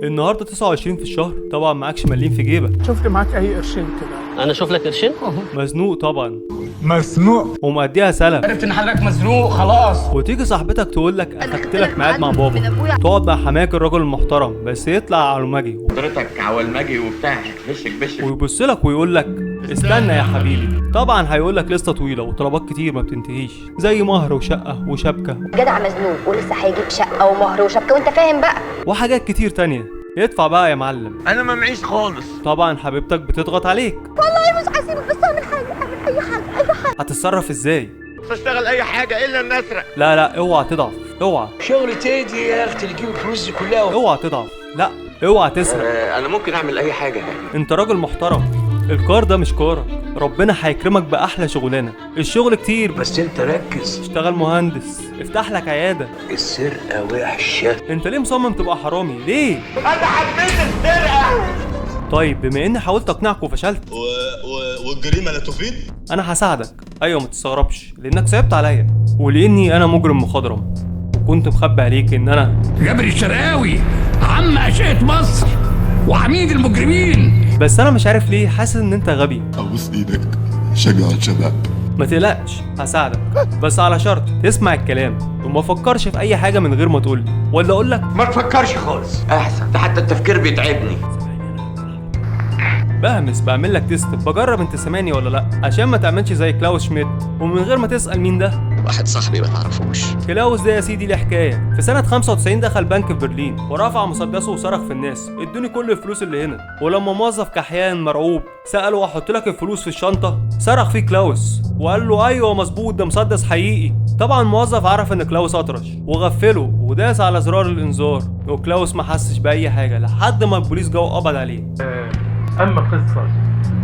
النهارده 29 في الشهر، طبعا معكش مليم في جيبك. شوف لي معاك اي قرشين كده. انا اشوف لك قرشين. مزنوق طبعا، مزنوق. ومقضيها سلف. عرفت ان حضرتك مزنوق خلاص. وتيجي صاحبتك تقول لك اخدت لك ميعاد مع بابا، تقعد مع حماك الراجل المحترم بس يطلع علمجي حضرتك عولمجي وبتاع بشك ويبص لك ويقول لك استنى يا حبيبي. طبعا هيقول لك لسته طويله وطلبات كتير ما بتنتهيش، زي مهر وشقه وشبكه. جدع مزنوق ولسه هيجيب شقه ومهر وشبكه وانت فاهم بقى، وحاجات كتير تانية. ادفع بقى يا معلم. انا ما معيش خالص. طبعا حبيبتك بتضغط عليك. والله مش هسيبك بس اعمل اي حاجه. هتتصرف ازاي؟ اشتغل اي حاجه الا ان اسرق. لا اوعى تضعف، اوعى. شغل تيدي يا اختي اللي يجيب الفلوس دي كلها. اوعى تضعف، لا اوعى تسرق. انا ممكن اعمل اي حاجه يعني. انت راجل محترم، الكار ده مش كارك، ربنا هيكرمك باحلى شغلانه. الشغل كتير بس انت ركز، اشتغل مهندس، افتح لك عياده. السرقه وحشه. انت ليه مصمم تبقى حرامي ليه؟ انا حبيت السرقه. طيب بما اني حاولت اقنعك وفشلت والجريمه لا تفيد. انا هساعدك. ايوه ما تستغربش، لانك صعبت عليا ولاني انا مجرم مخضرم، وكنت مخبي عليك ان انا جابر الشرقاوي عم اشقة مصر وعميد المجرمين. بس انا مش عارف ليه حاسس ان انت غبي. ابوس ايدك، شجع الشباب. ما تقلقش هساعدك، بس على شرط تسمع الكلام وما فكرش في اي حاجه من غير ما تقولي، ولا اقول لك ما تفكرش خالص احسن، ده حتى التفكير بيتعبني. بهمس بعمل لك تيست، بجرب انت سامعني ولا لا، عشان ما تعملش زي كلاوس شميد ومن غير ما تسال مين ده. واحد صاحبي ما تعرفوش. كلاوس ده يا سيدي ليه حكايه. في سنه 95 دخل بنك في برلين ورفع مسدسه وصرخ في الناس ادوني كل الفلوس اللي هنا. ولما موظف كحيان مرعوب ساله احط لك الفلوس في الشنطه، صرخ فيه كلاوس وقال له ايوه مظبوط ده مسدس حقيقي. طبعا الموظف عرف ان كلاوس اطرش وغفله وداس على زرار الانذار، وكلاوس ما حسش باي حاجه لحد ما البوليس جه وقبض عليه. اما قصه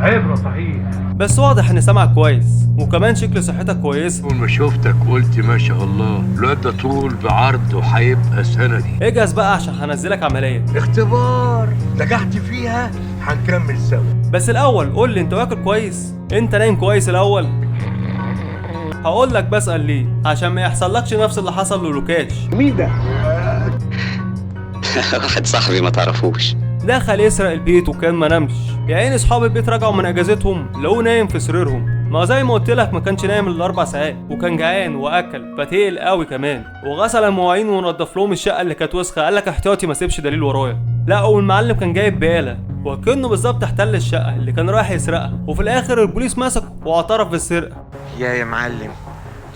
عبره صحيح. بس واضح ان سمعك كويس وكمان شكل صحتك كويسه. اول ما شفتك قلت ما شاء الله الواد ده طول بعرض وهيبقى سندي. اجهز بقى عشان هنزلك عمليه اختبار نجحت فيها هنكمل سوا. بس الاول قول لي انت واكل كويس؟ انت نايم كويس الاول؟ هقول لك بسأل ليه، عشان ما يحصلكش نفس اللي حصل للوكاش. مين ده؟ واحد صاحبي ما تعرفوش. دخل يسرق البيت وكان ما نامش. يا عيني اصحاب البيت رجعوا من اجازتهم لقوه نايم في سريرهم. ما زي ما قلت لك ما كانش نايم الا 4 ساعات، وكان جعان واكل فتقل قوي كمان، وغسل المواعين ونضف لهم الشقه اللي كانت وسخه. قال لك احتياطي ما سيبش دليل ورايا. لا والمعلم كان جايب بآلة وكأنه بالظبط احتل الشقه اللي كان رايح يسرقها، وفي الاخر البوليس مسكه واعترف بالسرقه. يا معلم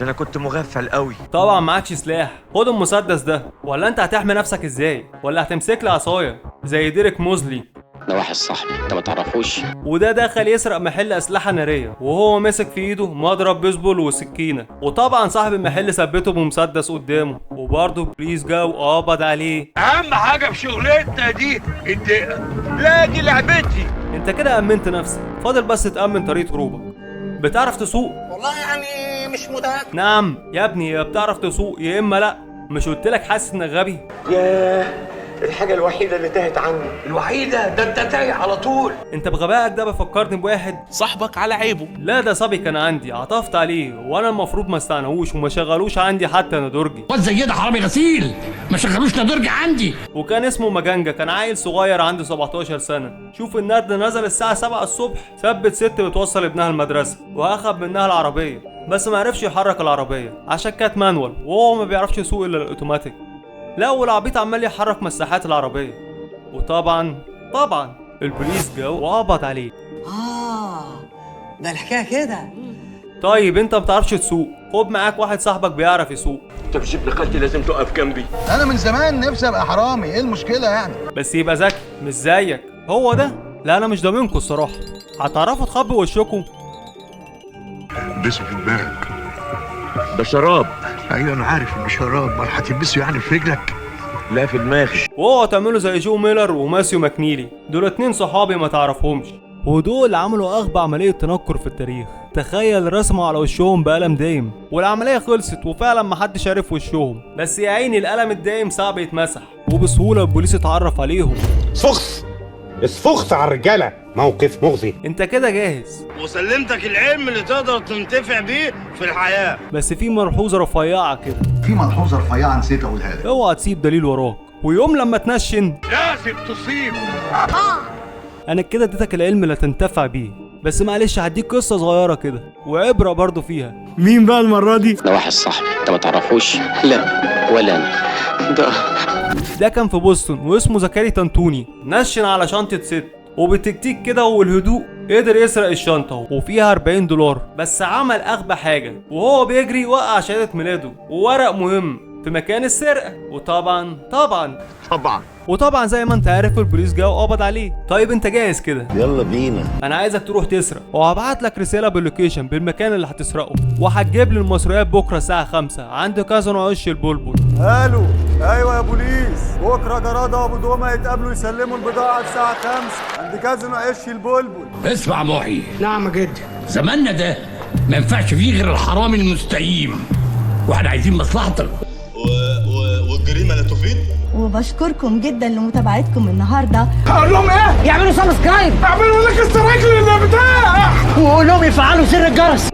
ده انا كنت مغفل قوي. طبعا معكش سلاح، خد المسدس ده. ولا انت هتحمي نفسك ازاي؟ ولا هتمسك لي عصايه زي ديريك موزلي؟ ده واحد صاحبي انت ما تعرفوش. وده دخل يسرق محل اسلحه ناريه وهو ماسك في ايده مضرب بيسبول وسكينه، وطبعا صاحب المحل ثبته بمسدس قدامه، وبرضه البوليس جه وقبض عليه. اهم حاجه في شغلتنا دي الدقه. لا دي لعبتي. انت كده امنت نفسك، فاضل بس تامن طريقه هروبك. بتعرف تسوق؟ والله يعني مش متاكد. نعم يا ابني، يا بتعرف تسوق يا اما لا. مش قلت لك حاسس انك غبي؟ ياه الحاجه الوحيده اللي تاهت عني. الوحيده ده انت تايه على طول. انت بغبائك ده بفكرني بواحد صاحبك على عيبه. لا ده صبي كان عندي، عطفت عليه وانا المفروض ما استعناهوش وما شغلوش عندي حتى ندرجي. واد زي ده حرامي غسيل ما شغلوش ندرج عندي. وكان اسمه مجنجة، كان عيل صغير عنده 17 سنة. شوف النرد نزل الساعة 7 الصبح، ثبت ست بتوصل ابنها المدرسة واخد منها العربية، بس ما عرفش يحرك العربية عشان كانت مانوال وهو ما بيعرفش يسوق الا الاوتوماتيك. لا والعبيط عمال يحرك مساحات العربية، وطبعا البوليس جه وقبض عليه. ده الحكايه كده. طيب انت ما بتعرفش تسوق، خد معاك واحد صاحبك بيعرف يسوق. انت مش ابن خالتي لازم تقف جنبي. انا من زمان نفسي ابقى حرامي، ايه المشكله يعني؟ بس يبقى ذكي مش زيك. هو ده؟ لا انا مش ضامنكوا الصراحه. هتعرفوا تخبوا وشكم؟ بسوا في دماغك. ده شراب. ايوه انا عارف انه شراب، ما هتلبسه يعني في رجلك؟ لا في دماغي. واوعوا تعملوا زي جو ميلر وماسيو ماكنيلي، دول 2 صحابي ما تعرفهمش، ودول عملوا اغبى عمليه تنكر في التاريخ. تخيل رسموا على وشهم بقلم دايم والعمليه خلصت وفعلا محدش عارف وشهم، بس يا عيني القلم الدايم صعب يتمسح وبسهوله البوليس اتعرف عليهم. اسفخت على الرجاله، موقف مغزي. انت كده جاهز وسلمتك العلم اللي تقدر تنتفع بيه في الحياه. بس في ملحوظه رفيعه كده. في ملحوظه رفيعه نسيت اقولها لك. اوعى تسيب دليل وراك ويوم لما تنشن لازم تصيب. انا كده اديتك العلم اللي تنتفع بيه، بس معلش هديك قصه صغيره كده وعبره برضو فيها. مين بقى المره دي؟ ده واحد صاحبي انت ما تعرفوش. لا ولا انا. ده كان في بوسطن واسمه زكري تنتوني. نشن على شنطه ست وبالتكتيك كده والهدوء قدر يسرق الشنطة وفيها 40 دولار. بس عمل أغبى حاجة، وهو بيجري وقع شهادة ميلاده وورق مهم في مكان السرقة. وطبعا زي ما انت عارف البوليس جه وقبض عليه. طيب انت جاهز كده؟ يلا بينا. انا عايزك تروح تسرق، وهبعت لك رساله باللوكيشن بالمكان اللي هتسرقه، وهتجيب لي المصريات بكره الساعه 5 عند كازينو عش البلبل. الو، ايوه يا بوليس، بكره جراده وابو دومه يتقابلوا يسلموا البضاعه الساعه 5 عند كازينو عش البلبل. اسمع محي، نعم يا جدي. زماننا ده ما ينفعش فيه غير الحرامي المستقيم، واحنا عايزين مصلحتك. والجريمه لا تفيد. وبشكركم جدا لمتابعتكم النهارده. هقول لهم ايه؟ يعملوا سبسكرايب، اعملوا لك استرايك للبتاع، وقول لهم يفعلوا سر الجرس.